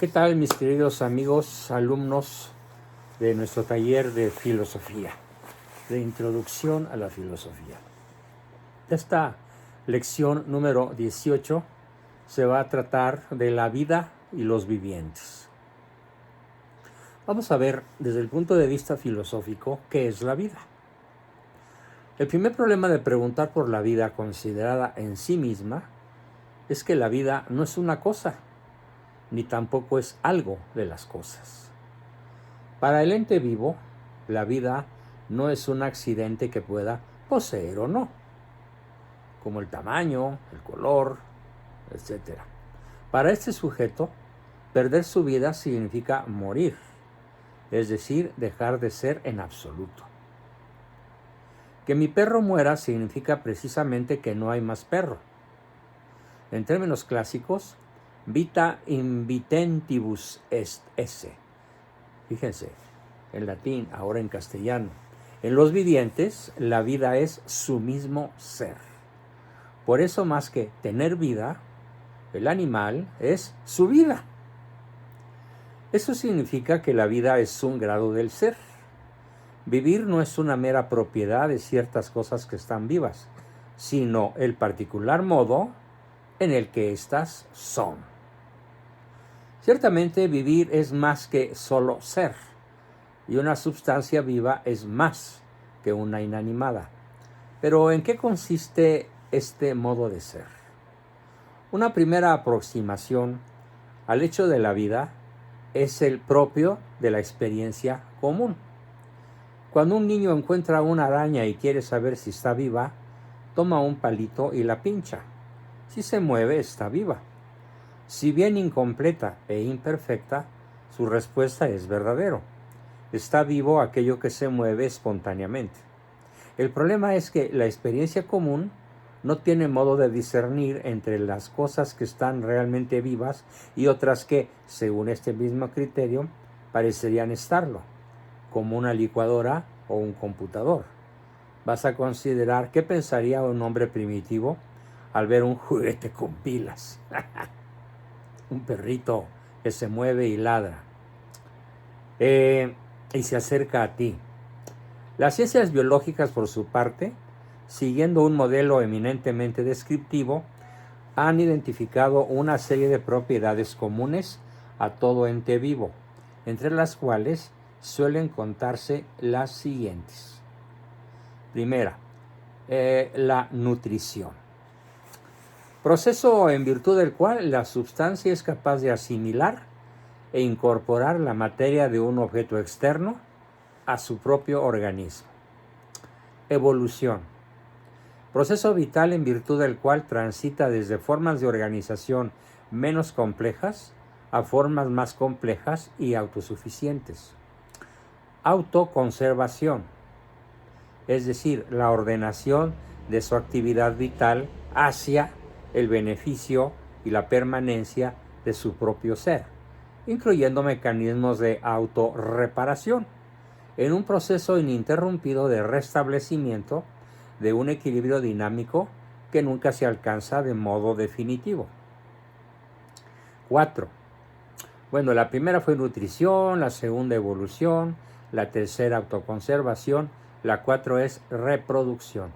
¿Qué tal, mis queridos amigos, alumnos de nuestro taller de filosofía, de introducción a la filosofía? Esta lección número 18 se va a tratar de la vida y los vivientes. Vamos a ver desde el punto de vista filosófico qué es la vida. El primer problema de preguntar por la vida considerada en sí misma es que la vida no es una cosa, ni tampoco es algo de las cosas. Para el ente vivo, la vida no es un accidente que pueda poseer o no, como el tamaño, el color, etc. Para este sujeto, perder su vida significa morir, es decir, dejar de ser en absoluto. Que mi perro muera significa precisamente que no hay más perro. En términos clásicos, vita invitentibus est esse. Fíjense, en latín, ahora en castellano. En los vivientes, la vida es su mismo ser. Por eso, más que tener vida, el animal es su vida. Eso significa que la vida es un grado del ser. Vivir no es una mera propiedad de ciertas cosas que están vivas, sino el particular modo en el que éstas son. Ciertamente vivir es más que solo ser, y una sustancia viva es más que una inanimada. Pero ¿en qué consiste este modo de ser? Una primera aproximación al hecho de la vida es el propio de la experiencia común. Cuando un niño encuentra una araña y quiere saber si está viva, toma un palito y la pincha. Si se mueve, está viva. Si bien incompleta e imperfecta, su respuesta es verdadero. Está vivo aquello que se mueve espontáneamente. El problema es que la experiencia común no tiene modo de discernir entre las cosas que están realmente vivas y otras que, según este mismo criterio, parecerían estarlo, como una licuadora o un computador. Vas a considerar qué pensaría un hombre primitivo al ver un juguete con pilas. Un perrito que se mueve y ladra y se acerca a ti. Las ciencias biológicas, por su parte, siguiendo un modelo eminentemente descriptivo, han identificado una serie de propiedades comunes a todo ente vivo, entre las cuales suelen contarse las siguientes. Primera, la nutrición. Proceso en virtud del cual la sustancia es capaz de asimilar e incorporar la materia de un objeto externo a su propio organismo. Evolución. Proceso vital en virtud del cual transita desde formas de organización menos complejas a formas más complejas y autosuficientes. Autoconservación, es decir, la ordenación de su actividad vital hacia el beneficio y la permanencia de su propio ser, incluyendo mecanismos de autorreparación, en un proceso ininterrumpido de restablecimiento de un equilibrio dinámico que nunca se alcanza de modo definitivo. 4. Bueno, la primera fue nutrición, la segunda evolución, la tercera autoconservación, la 4 es reproducción.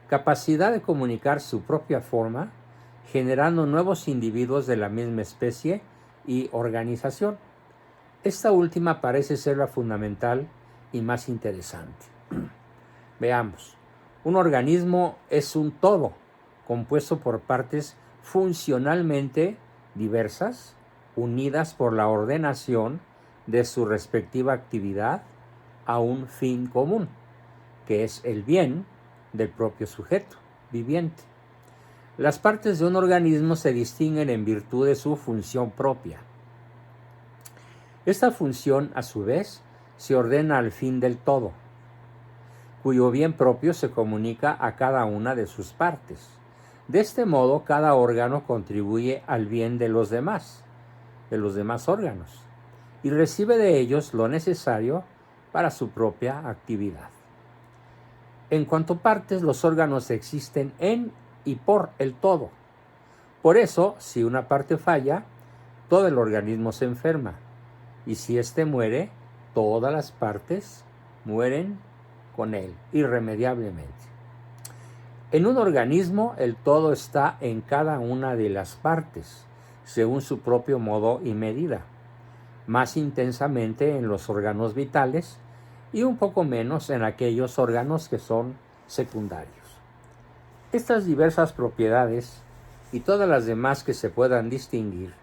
Capacidad de comunicar su propia forma, generando nuevos individuos de la misma especie y organización. Esta última parece ser la fundamental y más interesante. Veamos. Un organismo es un todo, compuesto por partes funcionalmente diversas, unidas por la ordenación de su respectiva actividad a un fin común, que es el bien del propio sujeto viviente. Las partes de un organismo se distinguen en virtud de su función propia. Esta función, a su vez, se ordena al fin del todo, cuyo bien propio se comunica a cada una de sus partes. De este modo, cada órgano contribuye al bien de los demás órganos, y recibe de ellos lo necesario para su propia actividad. En cuanto a partes, los órganos existen en y por el todo. Por eso, si una parte falla, todo el organismo se enferma. Y si éste muere, todas las partes mueren con él, irremediablemente. En un organismo, el todo está en cada una de las partes, según su propio modo y medida, más intensamente en los órganos vitales y un poco menos en aquellos órganos que son secundarios. Estas diversas propiedades y todas las demás que se puedan distinguir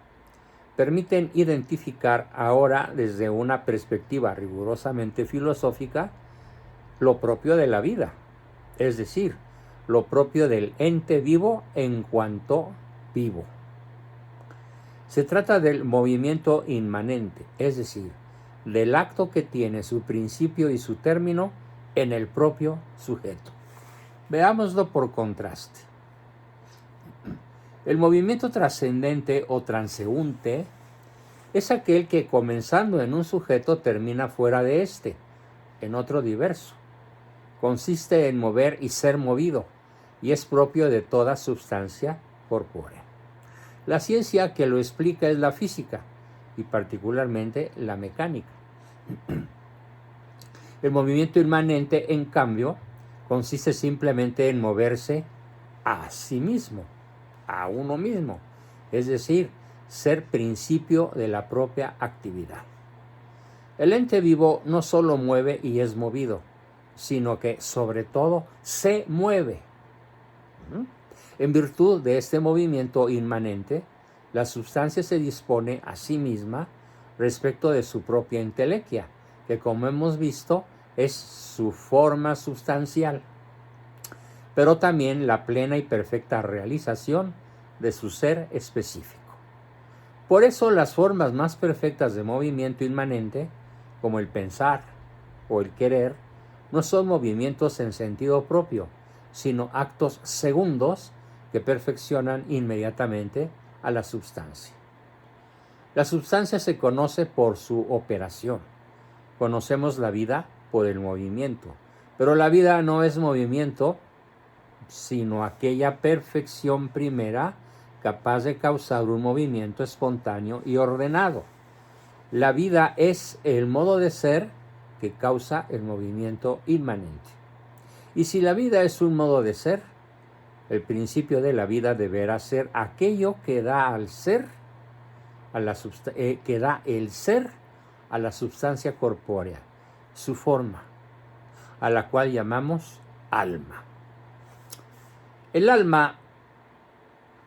permiten identificar ahora desde una perspectiva rigurosamente filosófica lo propio de la vida, es decir, lo propio del ente vivo en cuanto vivo. Se trata del movimiento inmanente, es decir, del acto que tiene su principio y su término en el propio sujeto. Veámoslo por contraste. El movimiento trascendente o transeúnte es aquel que, comenzando en un sujeto, termina fuera de éste, en otro diverso. Consiste en mover y ser movido, y es propio de toda sustancia corpórea. La ciencia que lo explica es la física, y particularmente la mecánica. El movimiento inmanente, en cambio, consiste simplemente en moverse a sí mismo, a uno mismo, es decir, ser principio de la propia actividad. El ente vivo no solo mueve y es movido, sino que sobre todo se mueve. En virtud de este movimiento inmanente, la sustancia se dispone a sí misma respecto de su propia entelequia, que como hemos visto es su forma sustancial, pero también la plena y perfecta realización de su ser específico. Por eso las formas más perfectas de movimiento inmanente, como el pensar o el querer, no son movimientos en sentido propio, sino actos segundos que perfeccionan inmediatamente a la substancia. La substancia se conoce por su operación. Conocemos la vida por el movimiento, pero la vida no es movimiento, sino aquella perfección primera capaz de causar un movimiento espontáneo y ordenado. La vida es el modo de ser que causa el movimiento inmanente. Y si la vida es un modo de ser, el principio de la vida deberá ser aquello que da al ser, que da el ser a la sustancia corpórea, su forma, a la cual llamamos alma. El alma,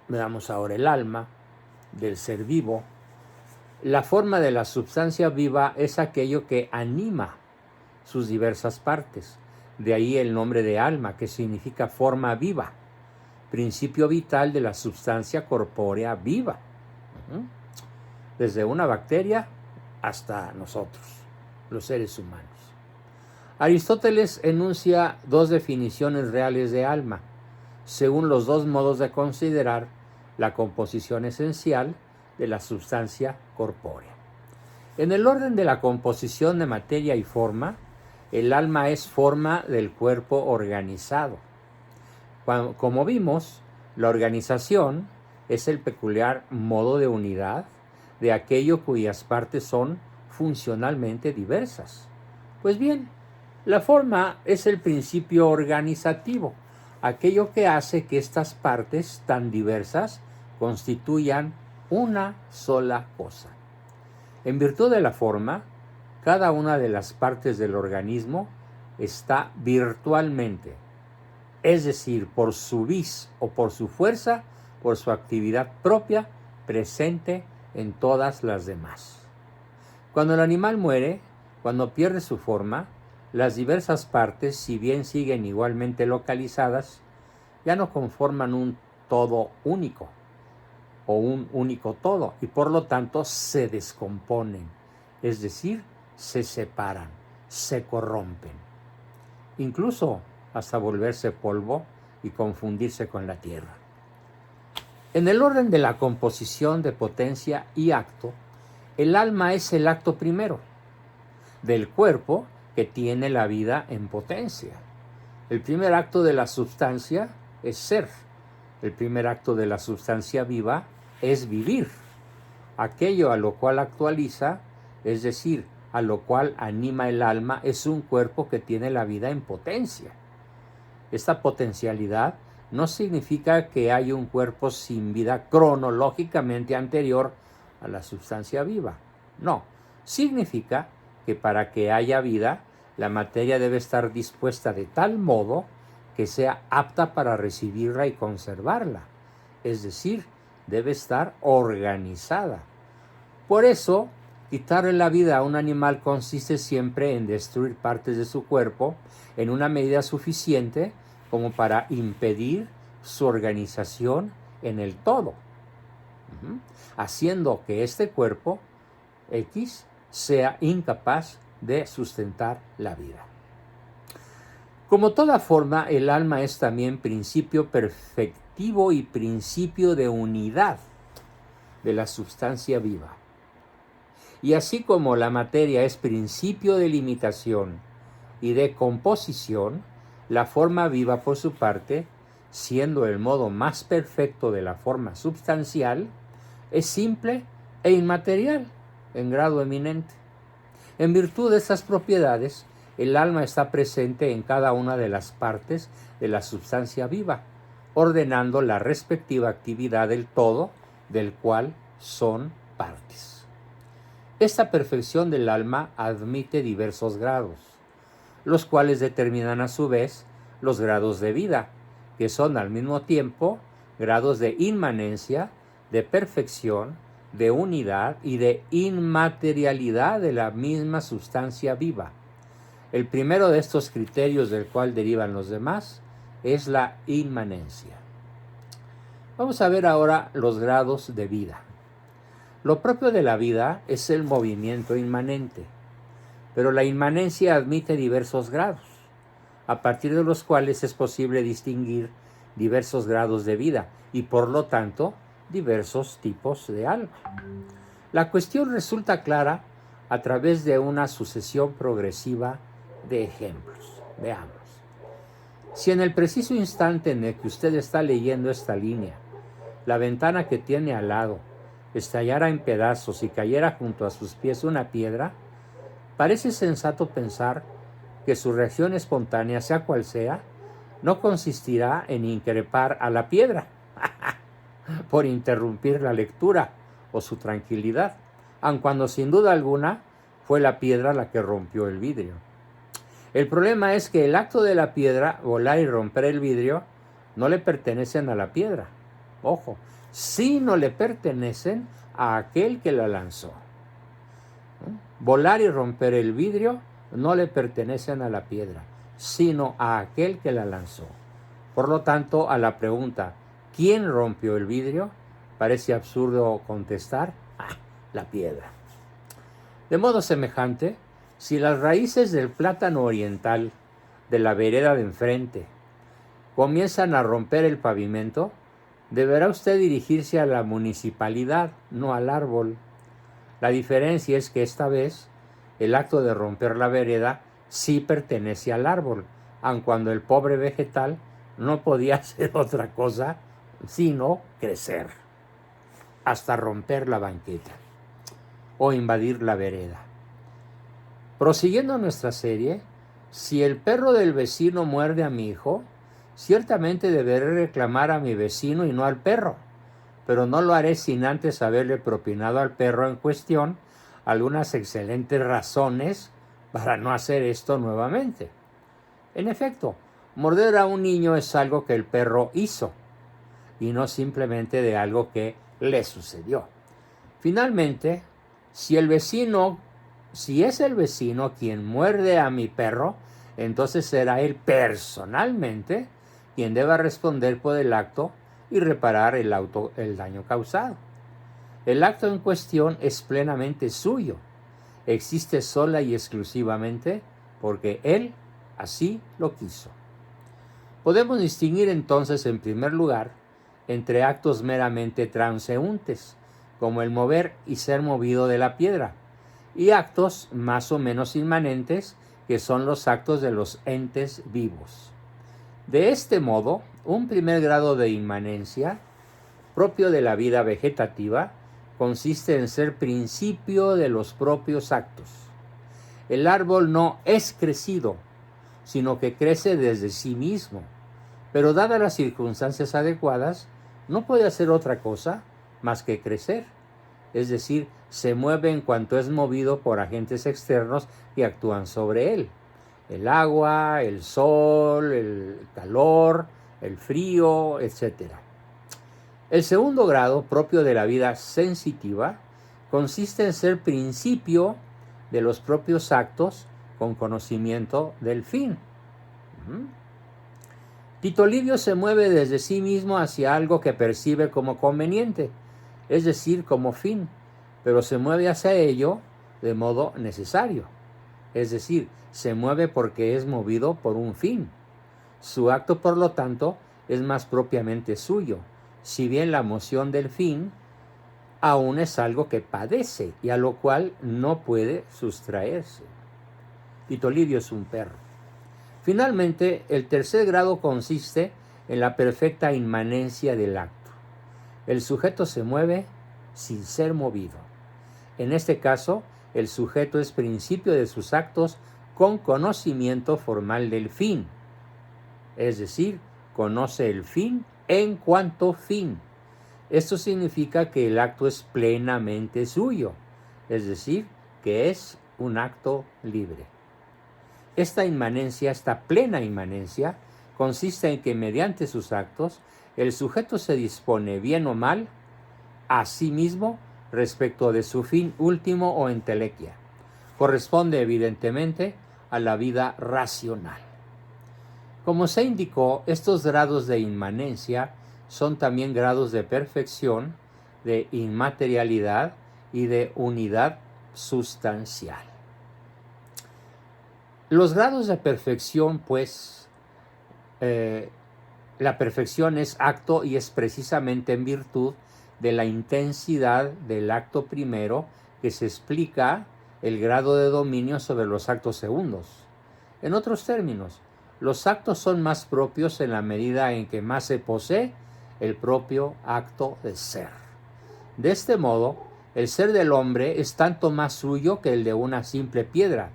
veamos ahora el alma del ser vivo. La forma de la sustancia viva es aquello que anima sus diversas partes. De ahí el nombre de alma, que significa forma viva, principio vital de la sustancia corpórea viva. Desde una bacteria hasta nosotros, los seres humanos. Aristóteles enuncia dos definiciones reales de alma, según los dos modos de considerar la composición esencial de la sustancia corpórea. En el orden de la composición de materia y forma, el alma es forma del cuerpo organizado. Como vimos, la organización es el peculiar modo de unidad de aquello cuyas partes son funcionalmente diversas. Pues bien, la forma es el principio organizativo, aquello que hace que estas partes tan diversas constituyan una sola cosa. En virtud de la forma, cada una de las partes del organismo está virtualmente, es decir, por su vis o por su fuerza, por su actividad propia, presente en todas las demás. Cuando el animal muere, cuando pierde su forma, las diversas partes, si bien siguen igualmente localizadas, ya no conforman un todo único o un único todo, y por lo tanto se descomponen, es decir, se separan, se corrompen, incluso hasta volverse polvo y confundirse con la tierra. En el orden de la composición de potencia y acto, el alma es el acto primero del cuerpo que tiene la vida en potencia. El primer acto de la sustancia es ser. El primer acto de la sustancia viva es vivir. Aquello a lo cual actualiza, es decir, a lo cual anima el alma, es un cuerpo que tiene la vida en potencia. Esta potencialidad no significa que hay un cuerpo sin vida cronológicamente anterior a la sustancia viva. No, significa que para que haya vida, la materia debe estar dispuesta de tal modo que sea apta para recibirla y conservarla. Es decir, debe estar organizada. Por eso, quitarle la vida a un animal consiste siempre en destruir partes de su cuerpo en una medida suficiente como para impedir su organización en el todo, haciendo que este cuerpo X sea incapaz de sustentar la vida. Como toda forma, el alma es también principio perfectivo y principio de unidad de la sustancia viva. Y así como la materia es principio de limitación y de composición, la forma viva, por su parte, siendo el modo más perfecto de la forma substancial, es simple e inmaterial en grado eminente. En virtud de estas propiedades, el alma está presente en cada una de las partes de la sustancia viva, ordenando la respectiva actividad del todo del cual son partes. Esta perfección del alma admite diversos grados, los cuales determinan a su vez los grados de vida, que son al mismo tiempo grados de inmanencia, de perfección, de unidad y de inmaterialidad de la misma sustancia viva. El primero de estos criterios del cual derivan los demás es la inmanencia. Vamos a ver ahora los grados de vida. Lo propio de la vida es el movimiento inmanente, pero la inmanencia admite diversos grados, a partir de los cuales es posible distinguir diversos grados de vida y por lo tanto diversos tipos de alma. La cuestión resulta clara a través de una sucesión progresiva de ejemplos. Veamos. Si en el preciso instante en el que usted está leyendo esta línea, la ventana que tiene al lado estallara en pedazos y cayera junto a sus pies una piedra, parece sensato pensar que su reacción espontánea, sea cual sea, no consistirá en increpar a la piedra por interrumpir la lectura o su tranquilidad, aun cuando sin duda alguna fue la piedra la que rompió el vidrio. El problema es que el acto de la piedra, volar y romper el vidrio, no le pertenecen a la piedra, ojo, sino le pertenecen a aquel que la lanzó. Volar y romper el vidrio no le pertenecen a la piedra, sino a aquel que la lanzó. Por lo tanto, a la pregunta, ¿quién rompió el vidrio?, parece absurdo contestar, la piedra. De modo semejante, si las raíces del plátano oriental de la vereda de enfrente comienzan a romper el pavimento, deberá usted dirigirse a la municipalidad, no al árbol. La diferencia es que esta vez el acto de romper la vereda sí pertenece al árbol, aun cuando el pobre vegetal no podía hacer otra cosa sino crecer, hasta romper la banqueta o invadir la vereda. Prosiguiendo nuestra serie, si el perro del vecino muerde a mi hijo, ciertamente deberé reclamar a mi vecino y no al perro, pero no lo haré sin antes haberle propinado al perro en cuestión algunas excelentes razones para no hacer esto nuevamente. En efecto, morder a un niño es algo que el perro hizo, y no simplemente de algo que le sucedió. Finalmente, si es el vecino quien muerde a mi perro, entonces será él personalmente quien deba responder por el acto y reparar el daño causado. El acto en cuestión es plenamente suyo, existe sola y exclusivamente porque él así lo quiso. Podemos distinguir entonces, en primer lugar, entre actos meramente transeúntes, como el mover y ser movido de la piedra, y actos más o menos inmanentes, que son los actos de los entes vivos. De este modo, un primer grado de inmanencia, propio de la vida vegetativa, consiste en ser principio de los propios actos. El árbol no es crecido, sino que crece desde sí mismo, pero dadas las circunstancias adecuadas, no puede hacer otra cosa más que crecer, es decir, se mueve en cuanto es movido por agentes externos que actúan sobre él. El agua, el sol, el calor, el frío, etc. El segundo grado, propio de la vida sensitiva, consiste en ser principio de los propios actos con conocimiento del fin. Tito Livio se mueve desde sí mismo hacia algo que percibe como conveniente, es decir, como fin, pero se mueve hacia ello de modo necesario, es decir, se mueve porque es movido por un fin. Su acto, por lo tanto, es más propiamente suyo, si bien la moción del fin aún es algo que padece y a lo cual no puede sustraerse. Tito Livio es un perro. Finalmente, el tercer grado consiste en la perfecta inmanencia del acto. El sujeto se mueve sin ser movido. En este caso, el sujeto es principio de sus actos con conocimiento formal del fin, es decir, conoce el fin en cuanto fin. Esto significa que el acto es plenamente suyo, es decir, que es un acto libre. Esta inmanencia, esta plena inmanencia, consiste en que mediante sus actos el sujeto se dispone bien o mal a sí mismo respecto de su fin último o entelequia. Corresponde evidentemente a la vida racional. Como se indicó, estos grados de inmanencia son también grados de perfección, de inmaterialidad y de unidad sustancial. Los grados de perfección, pues, la perfección es acto y es precisamente en virtud de la intensidad del acto primero que se explica el grado de dominio sobre los actos segundos. En otros términos, los actos son más propios en la medida en que más se posee el propio acto de ser. De este modo, el ser del hombre es tanto más suyo que el de una simple piedra,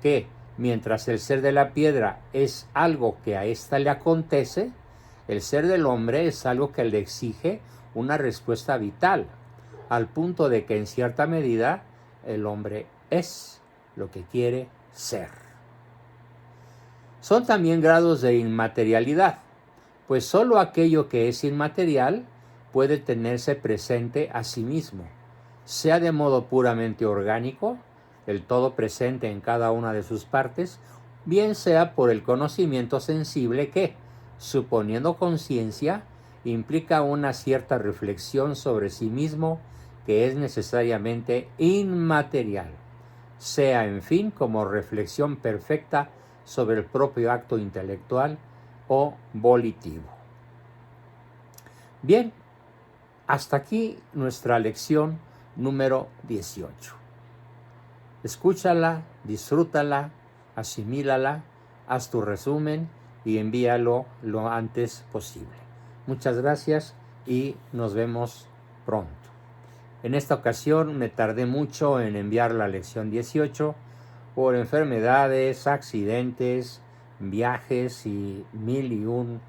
que, mientras el ser de la piedra es algo que a ésta le acontece, el ser del hombre es algo que le exige una respuesta vital, al punto de que en cierta medida el hombre es lo que quiere ser. Son también grados de inmaterialidad, pues sólo aquello que es inmaterial puede tenerse presente a sí mismo, sea de modo puramente orgánico, el todo presente en cada una de sus partes, bien sea por el conocimiento sensible que, suponiendo conciencia, implica una cierta reflexión sobre sí mismo que es necesariamente inmaterial, sea en fin como reflexión perfecta sobre el propio acto intelectual o volitivo. Bien, hasta aquí nuestra lección número 18. Escúchala, disfrútala, asimílala, haz tu resumen y envíalo lo antes posible. Muchas gracias y nos vemos pronto. En esta ocasión me tardé mucho en enviar la lección 18 por enfermedades, accidentes, viajes y 1001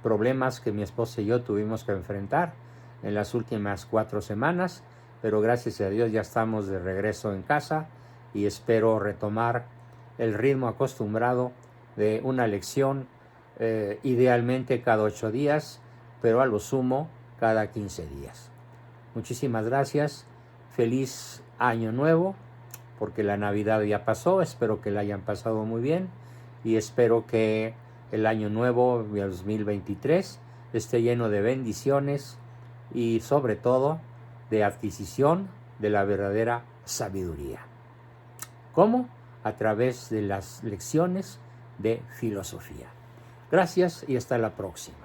problemas que mi esposa y yo tuvimos que enfrentar en las últimas 4 semanas, pero gracias a Dios ya estamos de regreso en casa y espero retomar el ritmo acostumbrado de una lección, idealmente cada 8 días, pero a lo sumo cada 15 días. Muchísimas gracias, feliz año nuevo, porque la Navidad ya pasó, espero que la hayan pasado muy bien y espero que el año nuevo, 2023, esté lleno de bendiciones y sobre todo de adquisición de la verdadera sabiduría. ¿Cómo? A través de las lecciones de filosofía. Gracias y hasta la próxima.